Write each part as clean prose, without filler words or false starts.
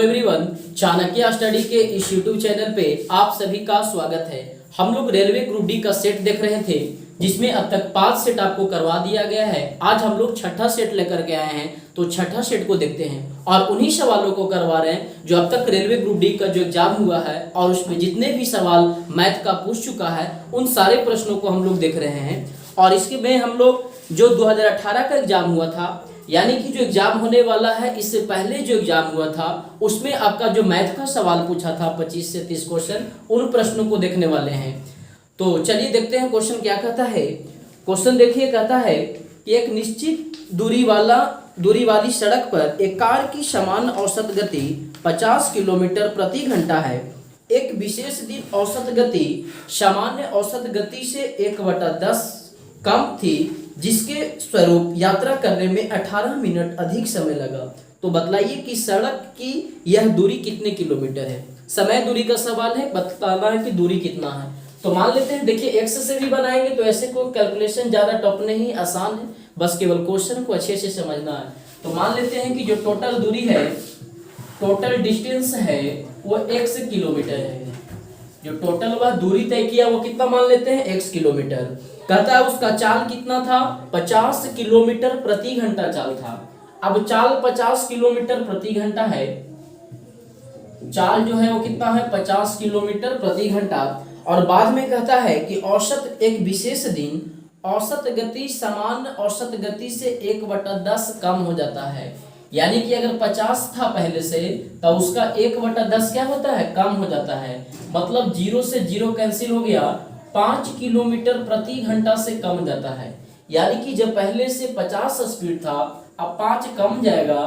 Everyone, Chanakya study के इस YouTube channel पे आप सभी का स्वागत है। हम लोग रेलवे ग्रुप डी का सेट देख रहे थे जिसमें अब तक 5 सेट आपको करवा दिया गया है। आज हम लोग छठा सेट लेकर के आए हैं, तो छठा सेट को देखते हैं और उन्हीं सवालों को करवा रहे हैं जो अब तक रेलवे ग्रुप डी का जो एग्जाम हुआ है और उसमें जितने भी सवाल मैथ का पूछ चुका है उन सारे प्रश्नों को हम लोग देख रहे हैं। और इसके में हम लोग जो 2018 का एग्जाम हुआ था, यानी कि जो एग्जाम होने वाला है इससे पहले जो एग्जाम हुआ था उसमें आपका जो मैथ का सवाल पूछा था 25 से 30 क्वेश्चन, उन प्रश्नों को देखने वाले हैं। तो चलिए देखते हैं क्वेश्चन क्या कहता है। क्वेश्चन देखिए, कहता है कि एक निश्चित दूरी वाली सड़क पर एक कार की समान औसत गति 50 किलोमीटर प्रति घंटा है। एक विशेष दिन औसत गति सामान्य औसत गति से 1/10 कम थी, जिसके स्वरूप यात्रा करने में 18 मिनट अधिक समय लगा। तो बतलाइए कि सड़क की यह दूरी कितने किलोमीटर है। समय दूरी का सवाल है, बताना है कि दूरी कितना है। तो मान लेते हैं, देखिए एक्स से भी बनाएंगे तो ऐसे कोई कैलकुलेशन ज़्यादा टफ नहीं, आसान है, बस केवल क्वेश्चन को अच्छे से समझना है। तो मान लेते हैं कि जो टोटल दूरी है, टोटल डिस्टेंस है वो x किलोमीटर है। जो टोटल वह दूरी तय किया वो कितना मान लेते हैं, x किलोमीटर। कहता है उसका चाल कितना था, 50 किलोमीटर प्रति घंटा चाल था। अब चाल 50 किलोमीटर प्रति घंटा है, चाल जो है वो कितना है, 50 किलोमीटर प्रति घंटा। और बाद में कहता है कि औसत एक विशेष दिन औसत गति सामान्य औसत गति से 1/10 कम हो जाता है। यानी कि अगर 50 था पहले से तो उसका 1/10 क्या होता है, कम हो जाता है। मतलब 0 से 0 कैंसिल हो गया, 5 किलोमीटर प्रति घंटा से कम जाता है। यानी कि जब पहले से 50 स्पीड था, अब 5 कम जाएगा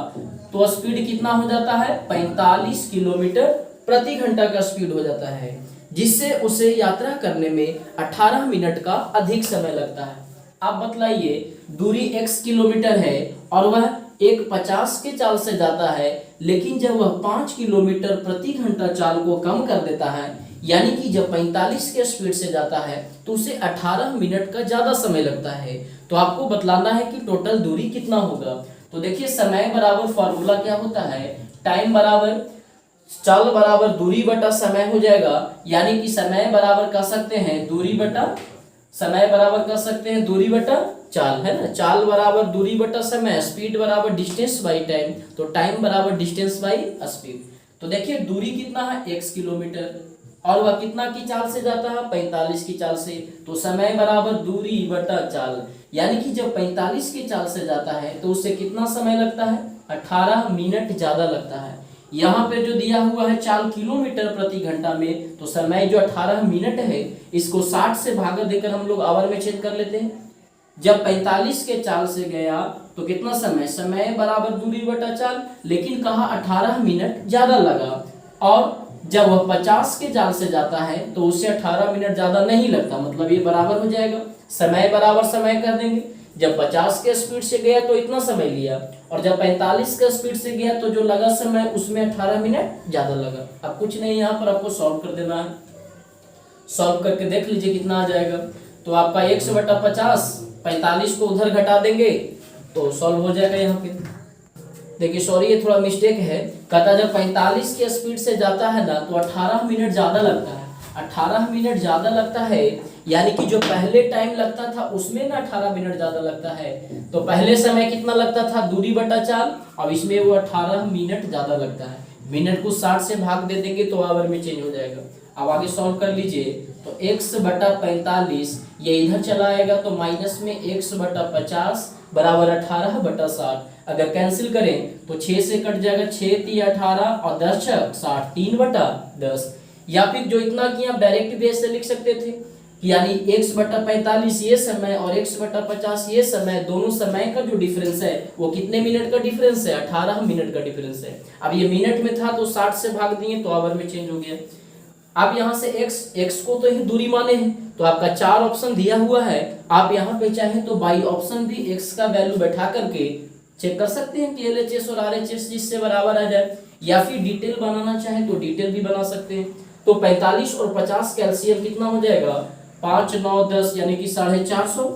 तो स्पीड कितना हो जाता है, 45 किलोमीटर प्रति घंटा का स्पीड हो जाता है, जिससे उसे यात्रा करने में 18 मिनट का अधिक समय लगता है। आप बतलाइए, दूरी x किलोमीटर है और वह 1:50 के चाल से जाता है, लेकिन जब वह 5 किलोमीटर प्रति घंटा चाल को कम कर देता है, यानी कि जब 45 के स्पीड से जाता है तो उसे 18 मिनट का ज़्यादा समय लगता है। तो आपको बतलाना है कि टोटल दूरी कितना होगा। तो देखिए, समय बराबर फॉर्मूला क्या होता है, टाइम बराबर चाल बराबर दूरी बटा समय हो जाएगा। यानी कि समय बराबर कह सकते हैं दूरी बटा समय बराबर कह सकते हैं दूरी बटा चाल, है ना। चाल बराबर दूरी बटा समय, स्पीड बराबर डिस्टेंस बाई टाइम, तो टाइम बराबर डिस्टेंस बाई स्पीड। तो देखिए दूरी कितना है, x किलोमीटर, और वह कितना की चाल से जाता है, 45 की चाल से। तो समय बराबर दूरी बटा चाल, यानी कि जब 45 की चाल से जाता है तो उसे कितना समय लगता है, 18 मिनट ज्यादा लगता है। यहाँ पे जो दिया हुआ है चाल किलोमीटर प्रति घंटा में, तो समय जो 18 मिनट है इसको 60 से भागा देकर हम लोग आवर में चेंज कर लेते हैं। जब 45 के चाल से गया तो कितना समय, समय बराबर दूरी बटा चाल, लेकिन कहा 18 मिनट ज्यादा लगा। और जब वह 50 के चाल से जाता है तो उससे 18 मिनट ज्यादा नहीं लगता, मतलब ये बराबर हो जाएगा। समय बराबर समय कर देंगे, जब 50 के स्पीड से गया तो इतना समय लिया, और जब 45 के स्पीड से गया तो जो लगा समय उसमें 18 मिनट ज्यादा लगा। अब कुछ नहीं, यहाँ पर आपको सॉल्व कर देना है। सॉल्व करके देख लीजिए कितना आ जाएगा। तो आपका 1/50, 45 को उधर घटा देंगे तो सॉल्व हो जाएगा। यहाँ पे देखिए, सॉरी ये थोड़ा मिस्टेक है, कहता जब 45 के स्पीड से जाता है ना तो 18 मिनट ज्यादा लगता है। 18 मिनट ज्यादा लगता है, यानी कि जो पहले टाइम लगता था उसमें ना 18 मिनट ज्यादा लगता है। तो पहले समय कितना लगता था, दूरी बटा चाल, अब इसमें वो 18 मिनट ज्यादा लगता है। मिनट को 60 से भाग दे देंगे तो आवर में चेंज हो जाएगा। अब आगे सॉल्व कर लीजिए, तो x/45 ये इधर चला आएगा तो माइनस में x/50 बराबर 18/60। अगर कैंसिल करें तो 6 से कट जाएगा, 6 × 18 और 10 × 60, 3/10। या फिर जो इतना कि आप डायरेक्ट भी ऐसे लिख सकते थे, यानी x/45 ये समय और x/50 ये समय, दोनों समय का जो डिफरेंस है वो कितने मिनट का डिफरेंस है, 18 मिनट का डिफरेंस है। अब ये मिनट में था तो 60 से भाग दिए तो आवर में चेंज हो गया। अब यहाँ से x को तो ही दूरी माने हैं, तो आपका 4 ऑप्शन दिया हुआ है। आप यहाँ पे चाहे तो बाई ऑप्शन भी x का वैल्यू बैठा करके चेक कर सकते हैं कि LHS और RHS जिससे बराबर आ जाए, या फिर डिटेल बनाना चाहे तो डिटेल भी बना सकते हैं। तो 45 और 50 कैल्सियम कितना हो जाएगा, 5 9 10, यानी कि 450।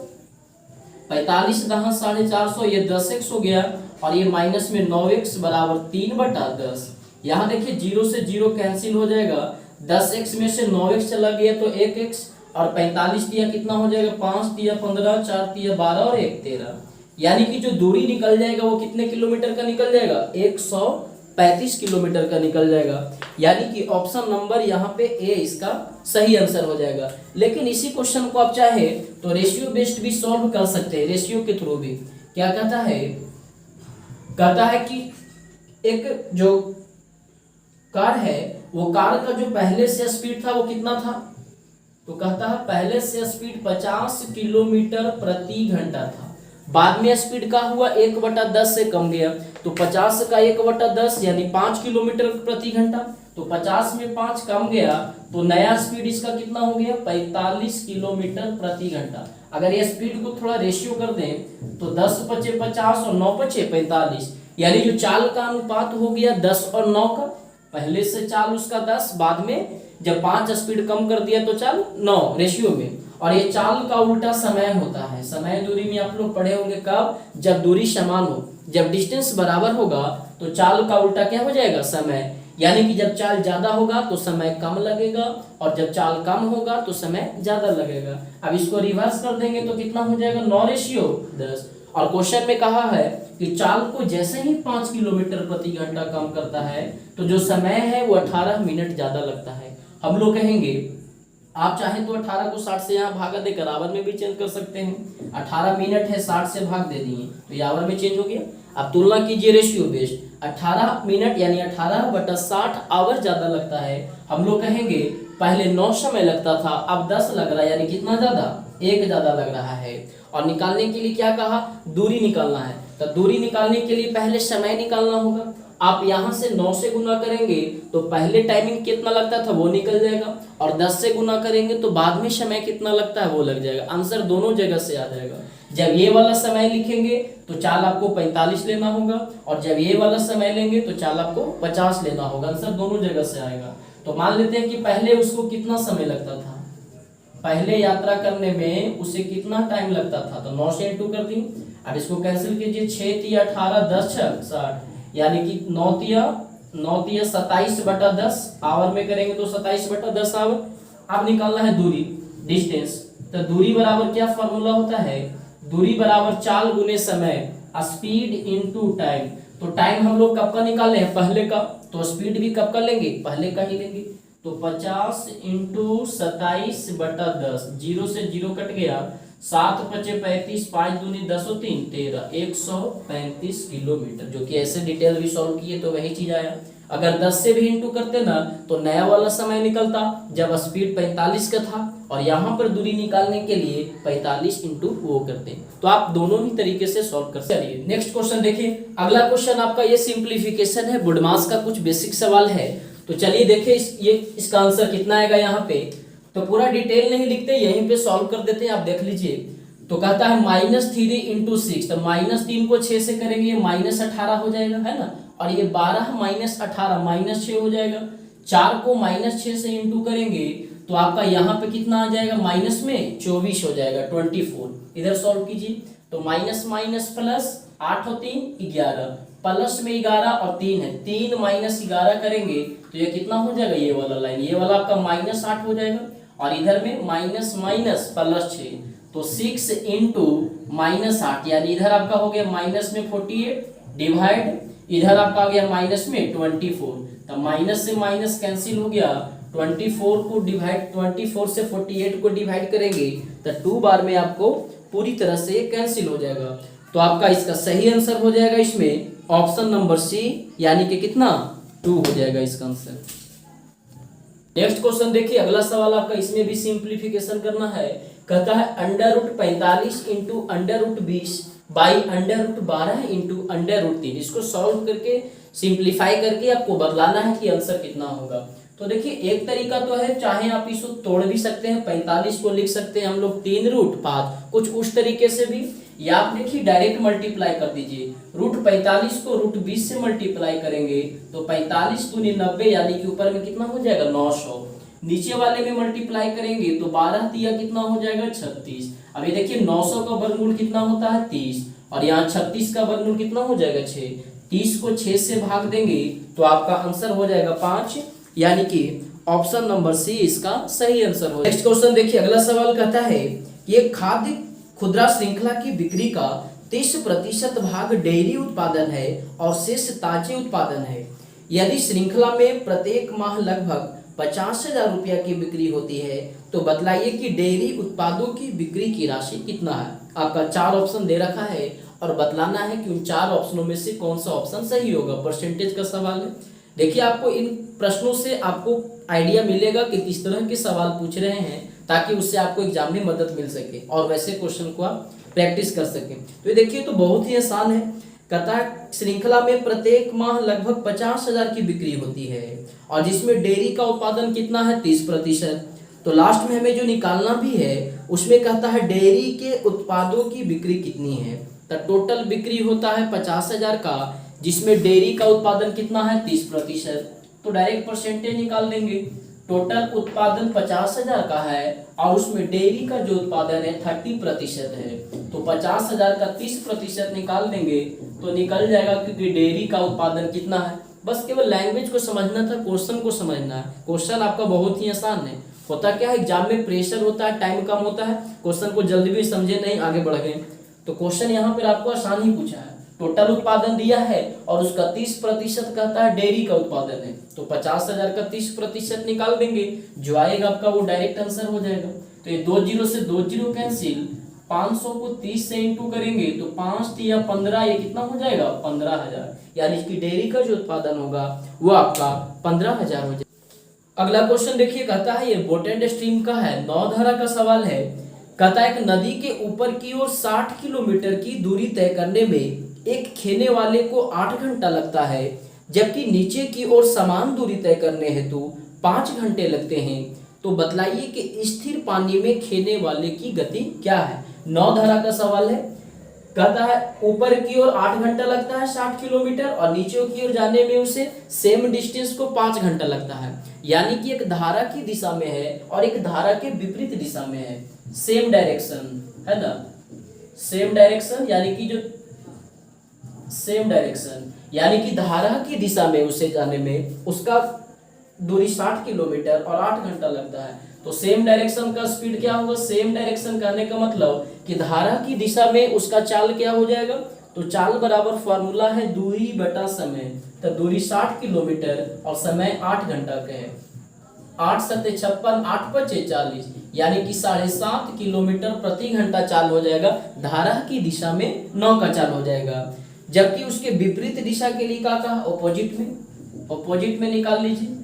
45 10 450, ये 10x हो गया, और ये माइनस में 9x बराबर 3/10। यहाँ देखिए 0 से 0 कैंसिल हो जाएगा, 10x में से 9x चला गया तो 1x, और 45 दिया कितना हो जाएगा, 5 दिया 15, 4 दिया 12 और 1 13, यानी कि जो दूरी निकल जाएगा वो कितने किलोमीटर का निकल जाएगा, 135 किलोमीटर का निकल जाएगा। यानी कि ऑप्शन नंबर यहाँ पे ए इसका सही आंसर हो जाएगा। लेकिन इसी क्वेश्चन को आप चाहे तो रेशियो बेस्ड भी सॉल्व कर सकते हैं, रेशियो के थ्रू भी। क्या कहता है कि एक जो कार है वो कार का जो पहले से स्पीड था वो कितना था, तो कहता है पहले से स्पीड 50 किलोमीटर प्रति घंटा था, बाद में स्पीड का हुआ 1/10 से कम गया, तो 50 का 1/10 यानी 5 किलोमीटर प्रति घंटा, तो 50 में 5 कम गया तो नया स्पीड इसका कितना हो गया, 45 किलोमीटर प्रति घंटा। अगर ये स्पीड को थोड़ा रेशियो कर दें तो 10 × 50 और 9 × 45, यानी जो चाल का अनुपात हो गया 10 और 9 का, पहले से चाल उसका 10, बाद में जब 5 स्पीड कम कर दिया तो चाल 9 रेशियो में। और ये चाल का उल्टा समय होता है। समय दूरी में आप लोग पढ़े होंगे कब, जब दूरी समान हो, जब डिस्टेंस बराबर होगा तो चाल का उल्टा क्या हो जाएगा, समय। यानी कि जब चाल ज्यादा होगा तो समय कम लगेगा, और जब चाल कम होगा तो समय ज्यादा लगेगा। अब इसको रिवर्स कर देंगे तो कितना हो जाएगा, 9:10। और क्वेश्चन में कहा है कि चाल को जैसे ही 5 किलोमीटर प्रति घंटा कम करता है तो जो समय है वो 18 मिनट ज्यादा लगता है। हम लोग कहेंगे आप चाहें तो 18 को 60 से यहाँ भागा दे कर आवर में भी चेंज कर सकते हैं। 18 मिनट है, 60 से भाग दे दिए तो ये आवर में चेंज हो गया। अब तुलना कीजिए रेशियो बेस्ड, 18 मिनट यानी 18/60 आवर ज्यादा लगता है। हम लोग कहेंगे पहले 9 समय लगता था, अब 10 लग रहा है, यानी कितना ज्यादा, 1 ज्यादा लग रहा है। और निकालने के लिए क्या कहा, दूरी निकालना है, तो दूरी निकालने के लिए पहले समय निकालना होगा। आप यहाँ से 9 से गुना करेंगे तो पहले टाइमिंग कितना लगता था वो निकल जाएगा, और 10 से गुना करेंगे तो बाद में समय कितना लगता है वो लग जाएगा। आंसर दोनों जगह से आ जाएगा। जब ये वाला समय लिखेंगे तो चाल आपको 45 लेना होगा, और जब ये वाला समय लेंगे तो चाल आपको 50 लेना होगा। आंसर दोनों जगह से आएगा। तो मान लेते हैं कि पहले उसको कितना समय लगता था, पहले यात्रा करने में उसे कितना टाइम लगता था, तो 9 से इंटू कर दी। अब इसको कैंसिल कीजिए, 6 × 18, 10 × 60, यानी कि 9 × 27/10 आवर में करेंगे तो 27/10 आवर। अब निकालना है दूरी, डिस्टेंस। तो दूरी बराबर क्या फॉर्मूला होता है, दूरी बराबर चाल गुने समय, स्पीड इनटू टाइम। तो टाइम हम लोग कब का निकाले हैं, पहले का, तो स्पीड भी कब का लेंगे, पहले का ही लेंगे। तो 50 × 27/10, 0 से 0 कट गया, 7 × 5 = 35, 5 दूनी 10 और 3 13, 135 किलोमीटर। जो कि ऐसे डिटेल भी सॉल्व किए तो वही चीज आया। अगर 10 से भी इंटू करते ना तो नया वाला समय निकलता, जब स्पीड 45 का था, और यहाँ पर दूरी निकालने के लिए 45 इंटू वो करते हैं। तो आप दोनों ही तरीके से सॉल्व कर सकते हैं। नेक्स्ट क्वेश्चन देखिए। अगला क्वेश्चन आपका ये सिंप्लीफिकेशन है, बुडमास का कुछ बेसिक सवाल है। तो चलिए देखिए इसका आंसर कितना आएगा। यहाँ पे तो पूरा डिटेल नहीं लिखते, यहीं पे सॉल्व कर देते हैं, आप देख लीजिए। तो कहता है -3 × 6, तो -3 को 6 से करेंगे, ये -18 हो जाएगा, है ना। और ये 12 - 18 -6 हो जाएगा। 4 को -6 से इंटू करेंगे तो आपका यहाँ पे कितना आ जाएगा, माइनस में 24 हो जाएगा, 24। इधर सॉल्व कीजिए तो माइनस माइनस प्लस, 8 और 3 11, प्लस में 11 और 3 है, 3 - 11 करेंगे तो ये कितना हो जाएगा, ये वाला लाइन, ये वाला आपका -8 हो जाएगा। और इधर में माइनस माइनस प्लस 6, तो 6 × -8, यानी इधर आपका हो गया माइनस में 48 डिवाइड, इधर आपका आ गया माइनस में 24। तो माइनस से माइनस कैंसिल हो गया, 24 को डिवाइड, 24 से 48 को डिवाइड करेंगे तो 2 बार में आपको पूरी तरह से कैंसिल हो जाएगा। तो आपका इसका सही आंसर हो जाएगा इसमें ऑप्शन नंबर सी, यानी कि कितना, 2 हो जाएगा इसका आंसर। नेक्स्ट क्वेश्चन देखिए। अगला सवाल आपका, इसमें भी सिंप्लीफिकेशन करना है। कहता है √45 × √20 बाई √12 × √3। इसको सॉल्व करके सिंप्लीफाई करके आपको बदलाना है कि आंसर कितना होगा। तो देखिए एक तरीका तो है, चाहे आप इसको तोड़ भी सकते हैं, 45 को लिख सकते हैं हम लोग 3√5, कुछ उस तरीके से भी, या आप देखिए डायरेक्ट मल्टीप्लाई कर दीजिए। √45 को √20 से मल्टीप्लाई करेंगे तो 45 दूनी 90, यानी कि ऊपर में कितना हो जाएगा, 900। नीचे वाले में मल्टीप्लाई करेंगे तो 12 दिया कितना हो जाएगा, 36। अब ये देखिए 900 का वर्गमूल कितना होता है, 30, और यहाँ 36 का वर्गमूल कितना हो जाएगा, 6। 30 को 6 से भाग देंगे तो आपका आंसर हो जाएगा 5, यानी कि ऑप्शन नंबर सी इसका सही आंसर हो। नेक्स्ट क्वेश्चन देखिए, अगला सवाल कहता है कि एक खाद्य खुदरा श्रृंखला की बिक्री का 30% भाग डेयरी उत्पादन है और शेष ताजे उत्पादन है। यदि श्रृंखला में प्रत्येक माह लगभग 50,000 रुपया की बिक्री होती है तो बतलाइए कि डेयरी उत्पादों की बिक्री की राशि कितना है। आपका 4 ऑप्शन दे रखा है और बतलाना है कि उन 4 ऑप्शनों में से कौन सा ऑप्शन सही होगा। परसेंटेज का सवाल है। देखिए, आपको इन प्रश्नों से आपको आइडिया मिलेगा कि किस तरह के सवाल पूछ रहे हैं, ताकि उससे आपको एग्जाम में मदद मिल सके और वैसे क्वेश्चन को आप प्रैक्टिस कर सकें। तो ये देखिए, तो बहुत ही आसान है। कहता है श्रृंखला में प्रत्येक माह लगभग 50,000 की बिक्री होती है और जिसमें डेयरी का उत्पादन कितना है 30%। तो लास्ट में हमें जो निकालना भी है उसमें कहता है डेयरी के उत्पादों की बिक्री कितनी है। तो टोटल बिक्री होता है 50,000 का, जिसमें डेयरी का उत्पादन कितना है 30%। तो डायरेक्ट परसेंटेज निकाल देंगे। टोटल उत्पादन 50,000 का है और उसमें डेयरी का जो उत्पादन है 30% है। तो 50,000 का 30% निकाल देंगे तो निकल जाएगा, क्योंकि डेयरी का उत्पादन कितना है। बस केवल लैंग्वेज को समझना था, क्वेश्चन को समझना है। क्वेश्चन आपका बहुत ही आसान है। होता क्या है, एग्जाम में प्रेशर होता है, टाइम कम होता है, क्वेश्चन को जल्दी भी समझे नहीं, आगे बढ़ गए। तो क्वेश्चन यहाँ पर आपको आसान ही पूछा है। टोटल उत्पादन दिया है और उसका 30% कहता है डेयरी का उत्पादन है। तो 50,000 का 30% निकाल देंगे, जो आएगा आपका वो डायरेक्ट आंसर हो जाएगा। तो ये 2 जीरो से 2 जीरो कैंसिल, 500 को 30 से इंटू करेंगे तो 5 या 15, ये कितना हो जाएगा 15,000, यानी कि डेयरी का जो उत्पादन होगा वो आपका 15,000 हो जाएगा। अगला क्वेश्चन देखिए, कहता है ये बोट एंड स्ट्रीम का है, नौधारा का सवाल है। कहता है एक नदी के ऊपर की ओर 60 किलोमीटर की दूरी तय करने में एक खेने वाले को 8 घंटा लगता है, जबकि नीचे की ओर समान दूरी तय करने हेतु 5 घंटे लगते हैं। तो बतलाइए कि स्थिर पानी में खेने वाले की गति क्या है। नौधारा का सवाल है। कहता है ऊपर की ओर 8 घंटा लगता है 60 किलोमीटर और नीचे की ओर जाने में उसे सेम डिस्टेंस को 5 घंटा लगता है, यानी कि एक धारा की दिशा में है और एक धारा के विपरीत दिशा में है। सेम डायरेक्शन है ना, सेम डायरेक्शन यानी कि जो सेम डायरेक्शन यानी कि धारा की दिशा में उसे जाने में उसका दूरी 60 किलोमीटर और 8 घंटा लगता है। तो सेम डायरेक्शन का स्पीड क्या होगा, सेम डायरेक्शन कहने का मतलब कि धारा की दिशा में उसका चाल क्या हो जाएगा। तो चाल बराबर फॉर्मूला है दूरी बटा समय। तो दूरी 60 किलोमीटर और समय 8 घंटा का है। 8 सत्ते 56, 8 पचे 40, यानी कि 7.5 किलोमीटर प्रति घंटा चाल हो जाएगा। धारा की दिशा में 9 का चाल हो जाएगा, जबकि उसके विपरीत दिशा के लिए क्या कहा, ऑपोजिट में निकाल लीजिए।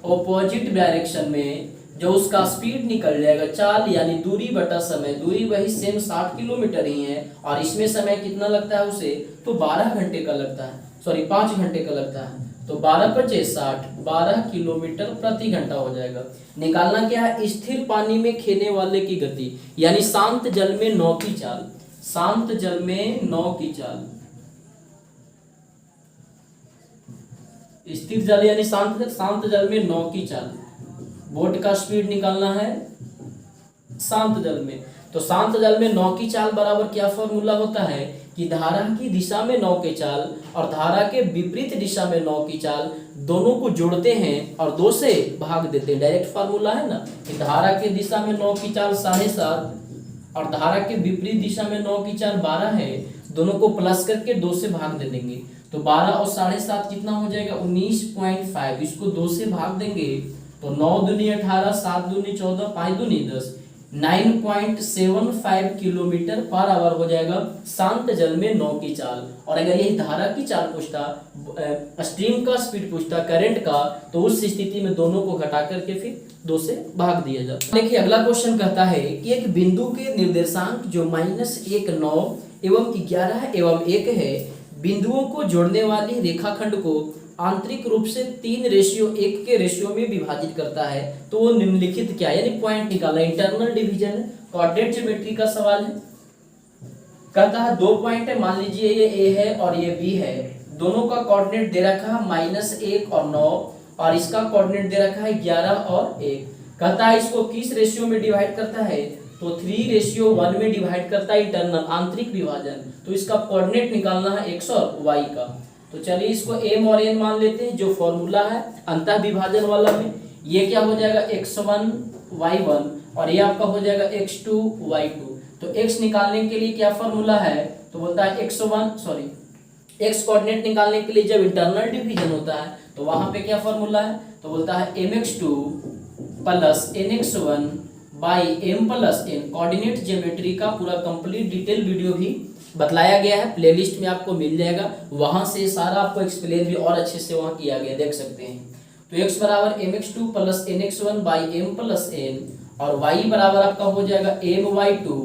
ऑपोजिट डायरेक्शन में जो उसका स्पीड निकल जाएगा चाल यानी दूरी बटा समय, दूरी वही सेम 60 किलोमीटर ही है और इसमें समय कितना लगता है उसे, तो 12 घंटे का लगता है, सॉरी 5 घंटे का लगता है। तो 12 पचे 60, 12 किलोमीटर प्रति घंटा हो जाएगा। निकालना क्या है, स्थिर पानी में खेने वाले की गति, यानी शांत जल में 9 की चाल, शांत जल में 9 की चाल, स्थिर जल यानी शांत जल में 9 की चाल। बोट का स्पीड निकालना है शांत जल में, तो शांत जल में 9 की चाल बराबर क्या फॉर्मूला होता है कि धारा की दिशा में 9 की चाल और धारा के विपरीत दिशा में 9 की चाल, दोनों को जोड़ते हैं और 2 से भाग देते हैं। डायरेक्ट फॉर्मूला है ना कि धारा के दिशा में 9 की चाल 7.5 और धारा के विपरीत दिशा में 9 की चाल 12 है, दोनों को प्लस करके 2 से भाग दे देंगे। तो 12 और 7.5 कितना हो जाएगा 19.5, इसको 2 से भाग देंगे तो 9 दूनी 18, 7 दूनी 14, 5 दूनी 10, 9.75 किलोमीटर पर आवर हो जाएगा शांत जल में 9 की चाल। और अगर यही धारा की चाल पूछता, स्ट्रीम का स्पीड पूछता, करंट का, तो उस स्थिति में दोनों को घटा करके फिर 2 से भाग दिया जाता। देखिए अगला क्वेश्चन कहता है कि एक बिंदु के निर्देशांक जो -1, 9 एवं 11 एवं 1 है, बिंदुओं को जोड़ने वाली रेखाखंड को आंतरिक रूप से 3:1 के रेशियो में विभाजित करता है, तो वो निम्नलिखित क्या है, यानी पॉइंट निकालना, इंटरनल डिवीजन कोऑर्डिनेट ज्योमेट्री का सवाल है। कहता है 2 पॉइंट है, मान लीजिए ये ए है और ये बी है, दोनों का कोऑर्डिनेट दे रखा है -1 और 9 और इसका कोऑर्डिनेट दे रखा है 11 और 1। कहता है इसको किस रेशियो में डिवाइड करता है, तो 3:1 में डिवाइड करता है इंटरनल आंतरिक विभाजन, तो इसका कोऑर्डिनेट निकालना है x और y का। तो चलिए इसको m और n मान लेते हैं, जो फॉर्मूला है अंतः विभाजन वाला में। ये क्या हो जाएगा x1 y1 और ये आपका हो जाएगा x2 y2। तो x निकालने के लिए क्या फॉर्मूला है, तो बोलता है x कोऑर्डिनेट निकालने के लिए जब इंटरनल डिवीजन होता है तो वहां पे क्या फॉर्मूला है, तो बोलता है mx2 plus nx1 by m plus n। Coordinate geometry का पूरा कंप्लीट डिटेल वीडियो भी बतलाया गया है, प्लेलिस्ट में आपको मिल जाएगा, वहां से सारा आपको एक्सप्लेन भी और अच्छे से वहां किया गया, देख सकते हैं। तो x बराबर mx2 plus nx1 by m plus n और y बराबर आपका हो जाएगा my2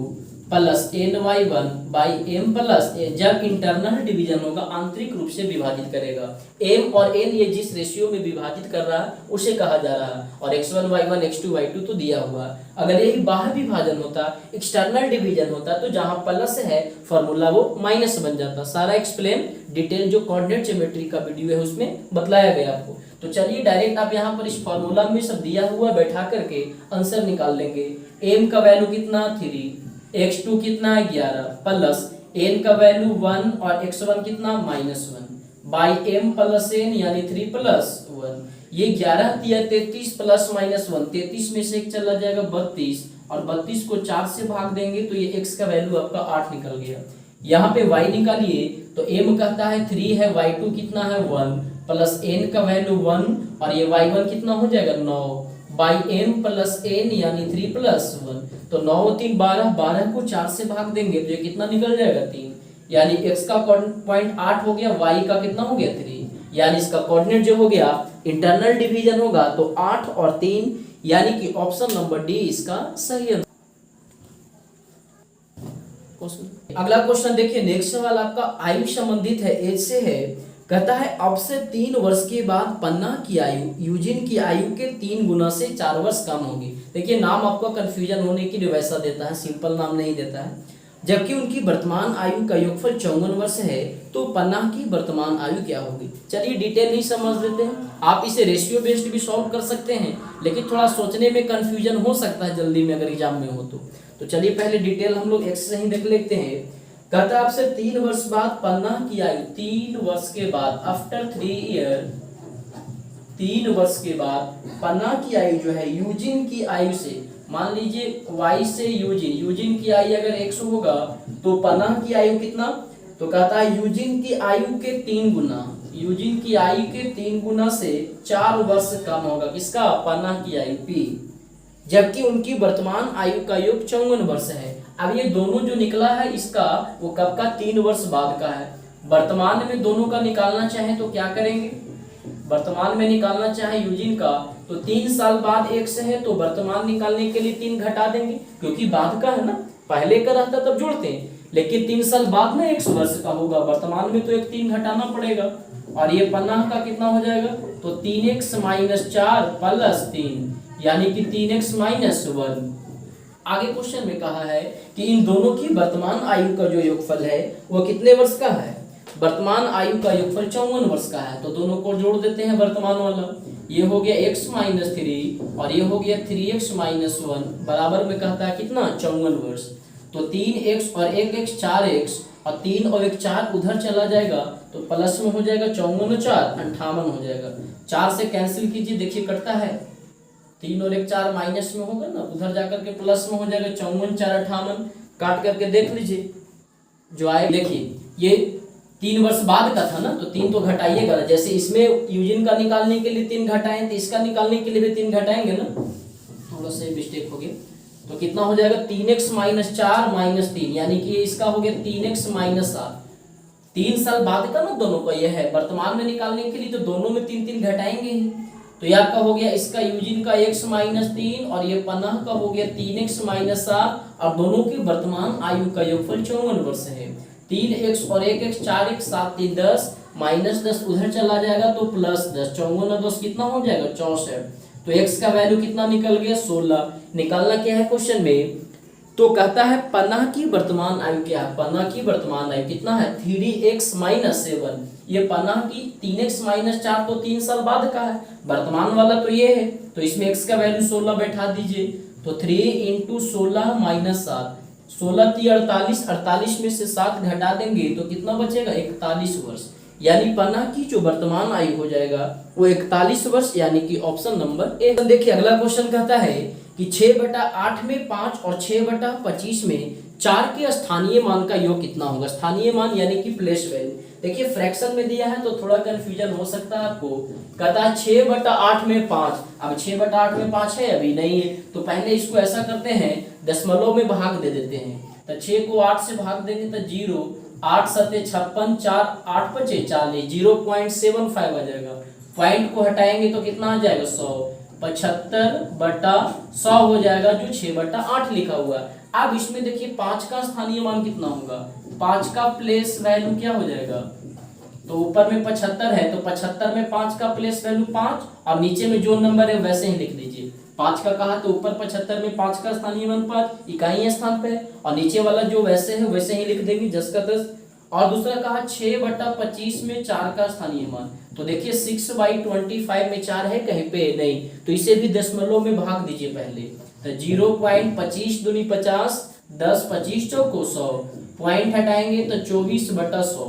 plus ny1 by m plus n। जब इंटरनल डिवीजन होगा आंतरिक रूप से विभाजित करेगा, m और n ये जिस रेशियो में विभाजित कर रहा है उसे कहा जा रहा है, और x1 y1 x2 y2 तो दिया हुआ है। अगर यही बाह्य विभाजन होता, एक्सटर्नल डिवीजन होता, तो जहां प्लस है फॉर्मूला वो माइनस बन जाता। सारा एक्सप्लेन डिटेल जो कोऑर्डिनेट ज्योमेट्री का वीडियो है उसमें बतलाया गया आपको। तो चलिए डायरेक्ट आप यहाँ पर इस फॉर्मूला में सब दिया हुआ बैठा करके आंसर निकाल लेंगे। m का वैल्यू कितना 3, x2 कितना है 11 प्लस n का वैल्यू 1 और x1 कितना -1 बाई m प्लस n यानी 3 प्लस 1। ये 11 दिया 33 प्लस -1, 33 में से एक चला जाएगा 32 और 32 को 4 से भाग देंगे तो ये x का वैल्यू आपका 8 निकल गया। यहाँ पे y निकालिए तो m कहता है 3 है, y2 कितना है 1 प्लस n का वैल्यू 1 और ये y1 कितना हो जाएगा 9 बाई m प्लस n यानी 3 प्लस 1। तो 9 3 12, 12 को 4 से भाग देंगे तो ये कितना निकल जाएगा 3, यानी x का पॉइंट 8 हो गया, y का कितना हो गया 3, यानी इसका कोऑर्डिनेट जो हो गया इंटरनल डिवीजन होगा तो 8 और 3, यानी कि ऑप्शन नंबर डी इसका सही है। अगला क्वेश्चन देखिए, नेक्स्ट सवाल आपका आयु संबंधित है, एज से है। कहता है अब से 3 वर्ष के बाद पन्ना की आयु यूजिन की आयु के 3 गुना से 4 वर्ष कम होगी। देखिए नाम आपको कंफ्यूजन होने के लिए वैसा देता है, सिंपल नाम नहीं देता है। जबकि उनकी वर्तमान आयु का योगफल 54 वर्ष है, तो पन्ना की वर्तमान आयु क्या होगी। चलिए डिटेल ही समझ लेते हैं। आप इसे रेशियो बेस्ड भी सॉल्व कर सकते हैं, लेकिन थोड़ा सोचने में कंफ्यूजन हो सकता है जल्दी में अगर एग्जाम में हो तो चलिए पहले डिटेल हम लोग एक्स से ही देख लेते हैं। कहता है आपसे 3 वर्ष बाद पन्ना की आयु, 3 वर्ष के बाद आफ्टर 3 ईयर, 3 वर्ष के बाद पन्ना की आयु जो है यूजिन की आयु से, मान लीजिए y से यूजिन की आयु अगर 100 होगा तो पन्ना की आयु कितना, तो कहता है यूजिन की आयु के 3 गुना, यूजिन की आयु के 3 गुना से 4 वर्ष कम होगा, किसका, पन्ना की आयु p। जबकि उनकी वर्तमान आयु का योग 54 वर्ष है। अब ये दोनों जो निकला है इसका वो कब का, 3 वर्ष बाद का है। वर्तमान में दोनों का निकालना चाहे तो क्या करेंगे, वर्तमान में निकालना चाहे यूजिन का तो 3 साल बाद x है तो वर्तमान निकालने के लिए 3 घटा देंगे, क्योंकि बाद का है ना, पहले का रहता तब जोड़ते हैं, लेकिन 3 साल बाद में 1 वर्ष का होगा, वर्तमान में तो एक 3 घटाना पड़ेगा। और ये पन्ना का कितना हो जाएगा, तो 3x - 4 प्लस 3 यानी कि 3x - 1। आगे क्वेश्चन में कहा है कि इन दोनों की वर्तमान आयु का जो योगफल है वो कितने वर्ष का है, वर्तमान आयु का योगफल 54 वर्ष का है। तो दोनों को जोड़ देते हैं वर्तमान वाला, ये हो गया x - 3 और ये हो गया 3x - 1 बराबर में कहता है कितना, 54 वर्ष। तो 3x और 1x 4x और 3 और 1 4 उधर चला जाएगा तो प्लस में हो जाएगा 54 और 4 58 हो जाएगा। 4 से कैंसिल कीजिए, देखिए कटता है, 3 और 1 4 माइनस में होगा ना, उधर जाकर के प्लस में हो जाएगा 54 4 58। काट करके देख लीजिए जो आए, देखिए ये 3 वर्ष बाद का था ना, तो 3 तो घटाइएगा, जैसे इसमें यूजिन का निकालने के लिए 3 घटाएं तो इसका निकालने के लिए भी 3 घटाएंगे ना, थोड़ा सा मिस्टेक हो गया। तो कितना हो जाएगा 3x - 4 - 3 यानी कि इसका हो गया 3x - 7। 3 साल बाद का ना दोनों का ये है, वर्तमान में निकालने के लिए तो दोनों में 3 घटाएंगे ही। तो ये आपका हो गया इसका यूजिन का x - 3 और ये पन्ना का हो गया 3x - 7 और दोनों की वर्तमान आयु का योगफल 54 वर्ष है। 3x और 1x 4x 7 3 10 -10 उधर चला जाएगा तो प्लस 10, 54 और 10 कितना हो जाएगा 64। तो x का वैल्यू कितना निकल गया 16। निकालना क्या है क्वेश्चन में, तो कहता है पन्ना की वर्तमान आयु क्या है, पन्ना की वर्तमान आयु कितना है 3x-7। ये पन्ना की 3x-4 तो 3 साल बाद का है, वर्तमान वाला तो ये है, तो इसमें x का वैल्यू 16 बैठा दीजिए। तो 3 × 16 - 7, 16 × 3 48, 48 में से 7 घटा देंगे तो कितना बचेगा 41 वर्ष। यानी पन्ना की जो वर्तमान आयु हो जाएगा वो 41 वर्ष, यानी कि ऑप्शन नंबर ए। देखिए अगला क्वेश्चन कहता है कि 6/8 में 5 और 6/25 में 4 के स्थानीय मान का योग कितना होगा। स्थानीय मान यानी कि प्लेस वैल्यू। देखिए फ्रैक्शन में दिया है तो थोड़ा कंफ्यूजन हो सकता है आपको। कहता है 6/8 में 5, अब 6/8 में 5 है अभी नहीं है, तो पहले इसको ऐसा करते हैं दशमलव में भाग दे देते हैं। तो 6 को 8 से भाग देंगे तो 0, 8 × 7 = 56, 4 8 × 5 = 40, 0.75 आ जाएगा। पॉइंट को हटाएंगे तो कितना आ जाएगा 100, 75/100 हो जाएगा, जो 6/8 लिखा हुआ है। अब इसमें देखिए 5 का स्थानीय मान कितना होगा, 5 का प्लेस वैल्यू क्या हो जाएगा, तो ऊपर में 75 है तो 75 में 5 का प्लेस वैल्यू 5, और नीचे में जो नंबर है वैसे ही लिख दीजिए। 5 का कहा तो ऊपर 75 में 5 का स्थानीय मान 5 इकाई स्थान पे है, और नीचे वाला जो वैसे है वैसे ही लिख देंगे 10 का 10। और दूसरा कहा 6/25 में 4 का स्थानीय मान, तो देखिए 6/25 में 4 है कहीं पे नहीं, तो इसे भी दशमलव में भाग दीजिए पहले। तो 0.25 दूनी 50, 10 25 चौको 100, पॉइंट हटाएंगे तो 24/100।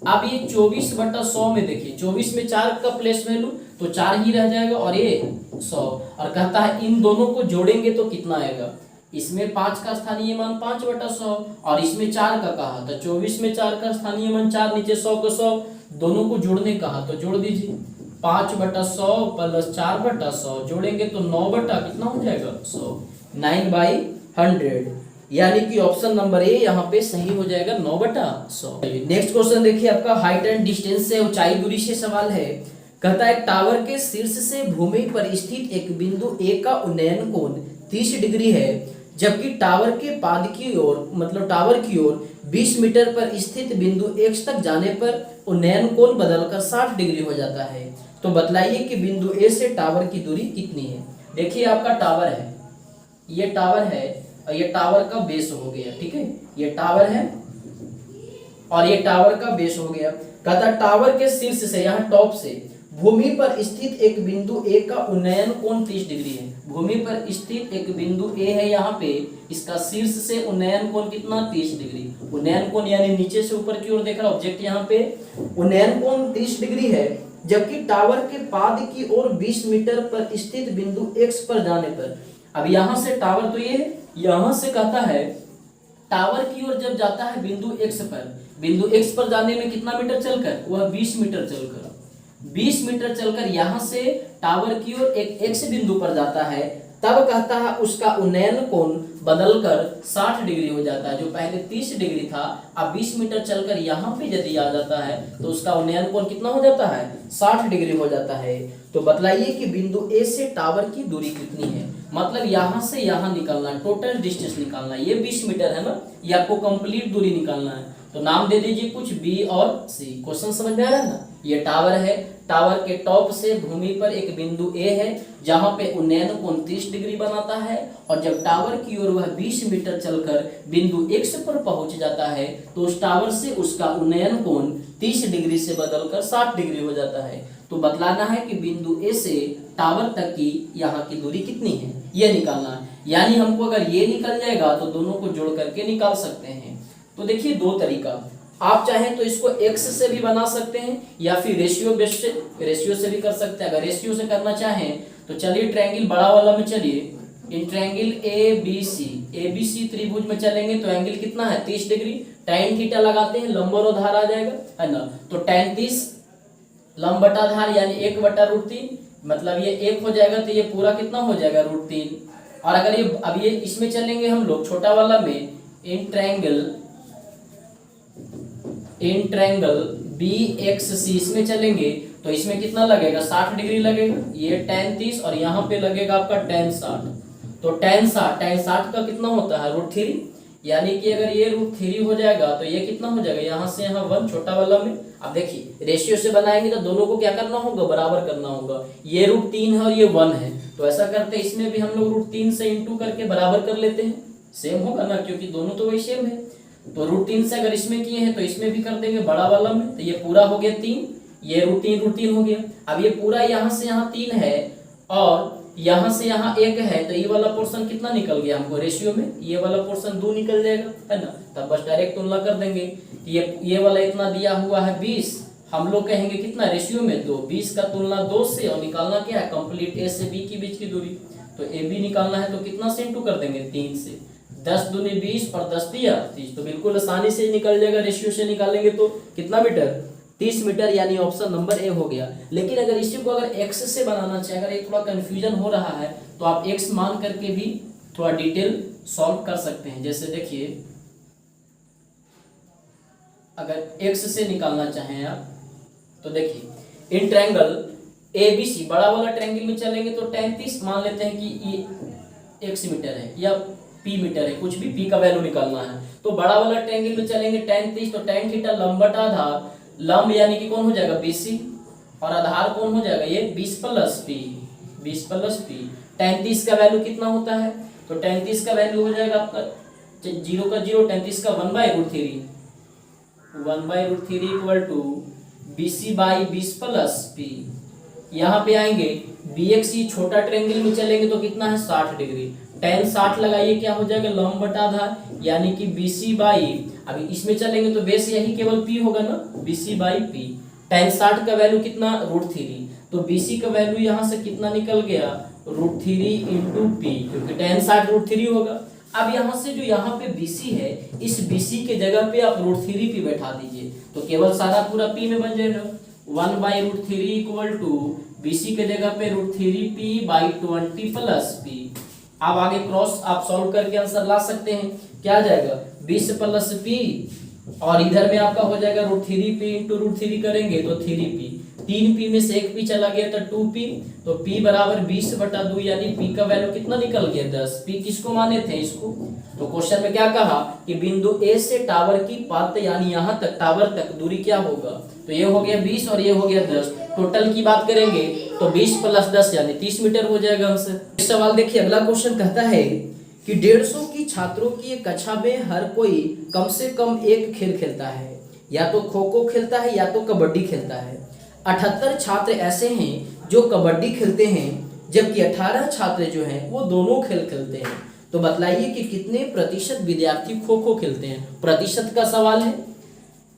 अब ये 24/100 में देखिए 24 में 4 का प्लेस वैल्यू तो 4 ही रह जाएगा, और ये 100, और कहता है इन दोनों को जोड़ेंगे तो कितना आएगा। इसमें 5 का स्थानीय मान 5/100 और इसमें 4 का कहा, तो 24 में 4 का स्थानीय मान 4, नीचे 100 को 100, दोनों को जोड़ने कहा तो जोड़ दीजिए। 5/100 + 4/100 जोड़ेंगे तो 9 बटा कितना हो जाएगा 100, 9/100, यानी कि ऑप्शन नंबर ए यहाँ पे सही हो जाएगा 9/100। नेक्स्ट क्वेश्चन देखिए आपका हाइट एंड डिस्टेंस से, ऊंचाई दूरी से सवाल है। कहता है टावर के शीर्ष से भूमि पर स्थित एक बिंदु ए का उन्नयन कोण 30 डिग्री है, जबकि टावर के पाद की ओर मतलब टावर की ओर 20 मीटर पर स्थित बिंदु एक्स तक जाने पर उन्नयन कोण बदलकर 60 डिग्री हो जाता है। तो बतलाइए कि बिंदु ए से टावर की दूरी कितनी है। देखिए आपका टावर है, ये टावर है और ये टावर का बेस हो गया, ठीक है, ये टावर है और ये टावर का बेस हो गया। कहता टावर के शीर्ष से यहाँ टॉप से भूमि पर स्थित एक बिंदु ए का उन्नयन कोण 30 डिग्री है। भूमि पर स्थित एक बिंदु ए है यहाँ पे, इसका शीर्ष से उन्नयन कोण कितना 30 डिग्री। उन्नयन कोण यानी नीचे से ऊपर की ओर देख रहा ऑब्जेक्ट, यहाँ पे उन्नयन कोण 30 डिग्री है, जबकि टावर के पाद की ओर 20 मीटर पर स्थित बिंदु एक्स पर जाने पर, अब यहाँ से टावर तो ये है, यहाँ से कहता है टावर की ओर जब जाता है बिंदु एक्स पर, बिंदु एक्स पर जाने में कितना मीटर चलकर, वह 20 मीटर चलकर, 20 मीटर चलकर यहाँ से टावर की ओर एक एक्स बिंदु पर जाता है, तब कहता है उसका उन्नयन कोण बदलकर 60 डिग्री हो जाता है। जो पहले 30 डिग्री था अब 20 मीटर चलकर यहाँ पे यदि आ जाता है तो उसका उन्नयन कोण कितना हो जाता है 60 डिग्री हो जाता है। तो बतलाइए कि बिंदु ए से टावर की दूरी कितनी है, मतलब यहाँ से यहाँ निकलना है, टोटल डिस्टेंस निकालना है। ये 20 मीटर है ना, ये आपको कंप्लीट दूरी निकालना है। तो नाम दे दीजिए कुछ बी और सी। क्वेश्चन समझ में आ रहा है ना, ये टावर है, टावर के टॉप से भूमि पर एक बिंदु ए है जहां पे उन्नयन कोण 30 डिग्री बनाता है, और जब टावर की ओर वह 20 मीटर चलकर बिंदु एक्स पर पहुंच जाता है तो उस टावर से उसका उन्नयन कोण 30 डिग्री से बदलकर 60 डिग्री हो जाता है। तो बतलाना है कि बिंदु ए से टावर तक की यहाँ की दूरी कितनी है, यह निकालना है। यानी हमको अगर ये निकल जाएगा तो दोनों को जोड़ करके निकाल सकते हैं। तो देखिए दो तरीका, आप चाहें तो इसको x से भी बना सकते हैं या फिर रेशियो से भी कर सकते हैं। अगर रेशियो से करना चाहें तो चलिए ट्रायंगल बड़ा वाला में चलिए, इन ट्रायंगल ABC त्रिभुज में चलेंगे तो एंगल कितना है 30 डिग्री। tan थीटा लगाते हैं, लंब और आधार आ जाएगा है ना, तो tan 30 लंब बटा आधार यानी 1/√3, मतलब ये 1 हो जाएगा तो ये पूरा कितना हो जाएगा √3। और अगर ये अब ये इसमें चलेंगे हम लोग छोटा वाला में, इन ट्रायंगल BXC इसमें चलेंगे तो इसमें कितना लगेगा 60 डिग्री लगेगा, ये tan 30 और यहाँ पे लगेगा आपका tan 60। तो tan 60 का कितना होता है √3, यानी कि अगर ये √3 हो जाएगा तो ये कितना हो जाएगा यहाँ से यहाँ 1 छोटा वाला में। अब देखिए रेशियो से बनाएंगे तो दोनों को क्या करना होगा बराबर करना होगा, ये √3 है और ये 1 है, तो ऐसा करते हैं इसमें भी हम लोग √3 से इंटू करके बराबर कर लेते हैं। सेम होगा ना, क्योंकि दोनों तो वही सेम है। तो √3 से अगर इसमें किए हैं तो इसमें भी कर देंगे बड़ा वाला में, तो ये पूरा हो गया 3, ये √3 हो गया। अब ये पूरा यहाँ से यहाँ 3 है और यहाँ से यहाँ 1 है, तो ये वाला पोर्शन कितना निकल गया हमको रेशियो में, ये वाला पोर्शन 2 निकल जाएगा, है ना। तब बस डायरेक्ट तुलना कर देंगे। ये वाला इतना दिया हुआ है 20, हम लोग कहेंगे कितना रेशियो में 2, 20 का तुलना 2 से, और निकालना क्या है कंप्लीट ए से बी के बीच की दूरी। तो ए बी निकालना है तो कितना से इंटू कर देंगे 3 से, 10 दूनी 20 और 10 दिया 30, तो बिल्कुल आसानी से निकल जाएगा। रेशियो से निकालेंगे तो कितना मीटर, 30 मीटर, यानी ऑप्शन नंबर ए हो गया। लेकिन अगर इसी को अगर एक्स से बनाना चाहे, अगर ये थोड़ा कंफ्यूजन हो रहा है तो आप एक्स मान करके भी थोड़ा डिटेल सॉल्व कर सकते हैं। जैसे देखिए अगर एक्स से निकालना चाहें आप तो देखिए इन ट्रायंगल ABC बड़ा वाला ट्रायंगल में चलेंगे तो tan 30 मान लेते हैं कि ये x मीटर है या p मीटर है, कुछ भी p का वैल्यू निकालना है। तो बड़ा वाला ट्रायंगल में चलेंगे tan 30, तो tan थीटा लंब बटा आधार, लंब यानी कि कौन हो जाएगा BC और आधार कौन हो जाएगा ये 20 प्लस p। tan 30 का वैल्यू कितना होता है, तो tan 30 का वैल्यू हो जाएगा आपका 0 का 0, tan 30 का 1/√3 equal to BC/20 plus p। यहाँ पे आएंगे BXC छोटा ट्रायंगल में चलेंगे तो कितना है 60 डिग्री, tan 60 लगाइए क्या हो जाएगा लंब बटा आधार, यानी कि BC बाई, अभी इसमें चलेंगे तो बेस यही केवल P होगा ना, BC/P। tan 60 का वैल्यू कितना √3, तो BC का वैल्यू यहाँ से कितना निकल गया √3 इंटू P, क्योंकि tan 60 √3 होगा। अब यहाँ से जो यहाँ पे BC है, इस BC के जगह पे आप √3P बैठा दीजिए तो केवल सारा पूरा P में बन जाएगा। 1/√3 इक्वल टू BC के जगह पे √3P/20 प्लस P। अब आगे क्रॉस आप सॉल्व करके आंसर ला सकते हैं, क्या आ जाएगा 20 प्लस P, और इधर में आपका हो जाएगा √3P इंटू √3 करेंगे तो 3P, 3P में से 1P चला गया तो 2P, तो P बराबर 20/2, यानी P का वैल्यू कितना निकल गया 10। P किसको माने थे इसको, तो क्वेश्चन में क्या कहा कि बिंदु A से टावर की पात यानी यहाँ तक टावर तक दूरी क्या होगा, तो ये हो गया 20 और ये हो गया 10। टोटल की बात करेंगे तो 20 प्लस 10 यानी 30 मीटर हो जाएगा आंसर। इस सवाल देखिए अगला क्वेश्चन कहता है कि 150 की छात्रों की एक कक्षा में हर कोई कम से कम एक खेल खेलता है, या तो खो खो खेलता है या तो कबड्डी खेलता है। 78 छात्र ऐसे हैं जो कबड्डी खेलते हैं, जबकि 18 छात्र जो हैं वो दोनों खेल खेलते हैं। तो बतलाइए कि कितने प्रतिशत विद्यार्थी खो खो खेलते हैं। प्रतिशत का सवाल है,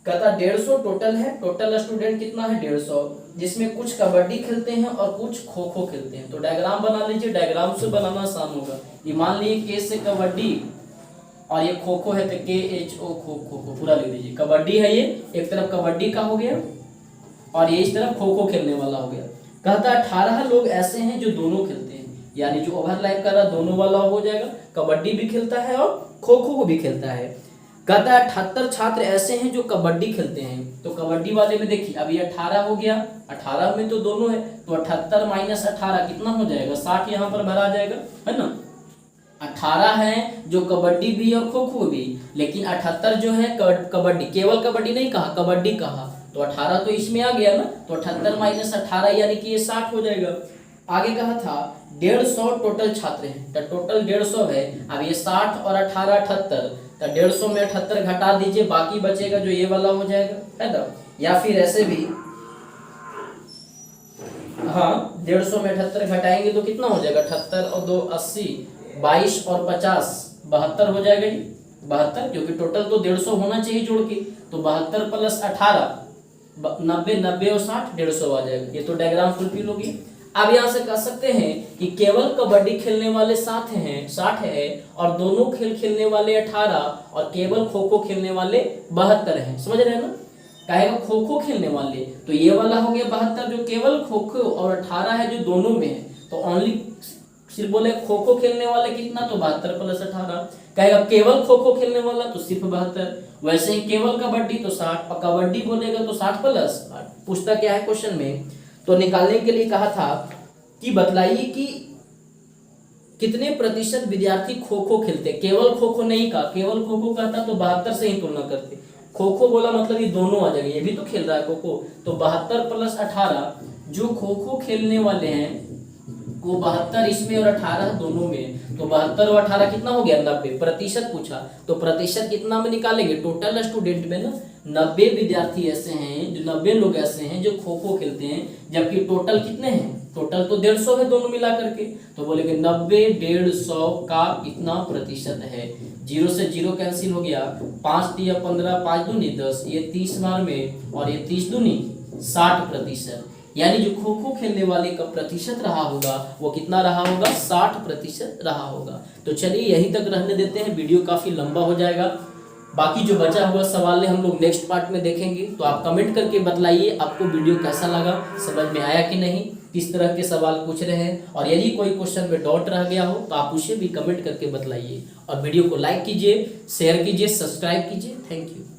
कहता 150 टोटल है, टोटल स्टूडेंट कितना है 150, जिसमें कुछ कबड्डी खेलते हैं और कुछ खो खो खेलते हैं। तो डायग्राम बना लीजिए, डायग्राम से बनाना आसान होगा। ये मान लीजिए K से कबड्डी और ये खो खो है तो KHO खो पूरा लिख दीजिए। कबड्डी है, ये एक तरफ कबड्डी का हो गया और ये इस तरफ खो खो खेलने वाला हो गया। कहता 18 लोग ऐसे हैं जो दोनों खेलते हैं, यानी जो ओवरलैप कर रहा दोनों वाला हो जाएगा, कबड्डी भी खेलता है और खो खो को भी खेलता है। कहता है 78 छात्र ऐसे हैं जो कबड्डी खेलते हैं। तो कबड्डी वाले में देखिए अभी 18 हो गया, 18 में तो दोनों है, तो 78 माइनस 18 कितना हो जाएगा 60, यहाँ पर भरा जाएगा, है ना। 18 हैं जो कबड्डी भी और खो खो भी, लेकिन 78 जो है कबड्डी, केवल कबड्डी नहीं कहा, कबड्डी कहा, तो 18 तो इसमें आ गया ना, तो 78 माइनस 18 यानी कि ये 60 हो जाएगा। आगे कहा था 150 टोटल छात्र हैं, तो टोटल 150 है। अब ये 60 और 18 78, तो 150 में 78 घटा दीजिए, बाकी बचेगा जो ये वाला हो जाएगा, है ना। या फिर ऐसे भी, हाँ 150 में 78 घटाएंगे तो कितना हो जाएगा 78 और 2 80, 22 और 50 72 हो जाएगा ये 72, क्योंकि टोटल तो 150 होना चाहिए जोड़ के, तो 72 प्लस 18 90, 90 और 60 150 आ जाएगा। ये तो डायग्राम फुलफिल होगी। अब यहाँ से कह सकते हैं कि केवल कबड्डी खेलने वाले 60 है और दोनों खेल खेलने वाले 18 और केवल खो खो खेलने वाले 72 हैं। समझ रहे हैं ना, कहेगा खो खो खेलने वाले, तो ये वाला हो गया 72 जो केवल खो खो, और 18 है जो दोनों में है, तो ओनली सिर्फ बोले खो खो खेलने वाले कितना, तो 72 प्लस 18। कहेगा केवल खो खो खेलने वाला तो सिर्फ 72, वैसे ही केवल कबड्डी तो 60, और कबड्डी बोलेगा तो 60 प्लस 8। पूछता क्या है क्वेश्चन में, तो निकालने के लिए कहा था कि बतलाइए कि कितने प्रतिशत विद्यार्थी खो खो खेलते। केवल खो खो नहीं कहा, केवल खो खो कहता तो 72 से ही तुलना करते, खो खो बोला मतलब ये दोनों आ जाएंगे, ये भी तो खेल रहा है खो खो, तो 72 प्लस 18 जो खो खो खेलने वाले हैं, को 72 इसमें और 18 दोनों में, तो 72 और 18 कितना हो गया 90। प्रतिशत पूछा तो प्रतिशत कितना में निकालेंगे, टोटल स्टूडेंट में ना 90 विद्यार्थी ऐसे हैं, जो 90 लोग ऐसे हैं जो खो खो खेलते हैं, जबकि टोटल कितने हैं, टोटल तो 150 है दोनों मिला करके। तो बोलेंगे 90 150 का कितना प्रतिशत है। 0 से 0 कैंसिल हो गया, 5 तिया 15, 5 दूनी 10, ये 30 बार में और ये 30 दूनी 60%। यानी जो खो खो खेलने वाले का प्रतिशत रहा होगा वो कितना रहा होगा, 60% रहा होगा। तो चलिए यहीं तक रहने देते हैं, वीडियो काफी लंबा हो जाएगा। बाकी जो बचा हुआ सवाल है हम लोग नेक्स्ट पार्ट में देखेंगे। तो आप कमेंट करके बतलाइए आपको वीडियो कैसा लगा, समझ में आया कि नहीं, किस तरह के सवाल पूछ रहे हैं, और यदि कोई क्वेश्चन में डाउट रह गया हो तो आप उसे भी कमेंट करके बतलाइए। और वीडियो को लाइक कीजिए, शेयर कीजिए, सब्सक्राइब कीजिए। Thank you.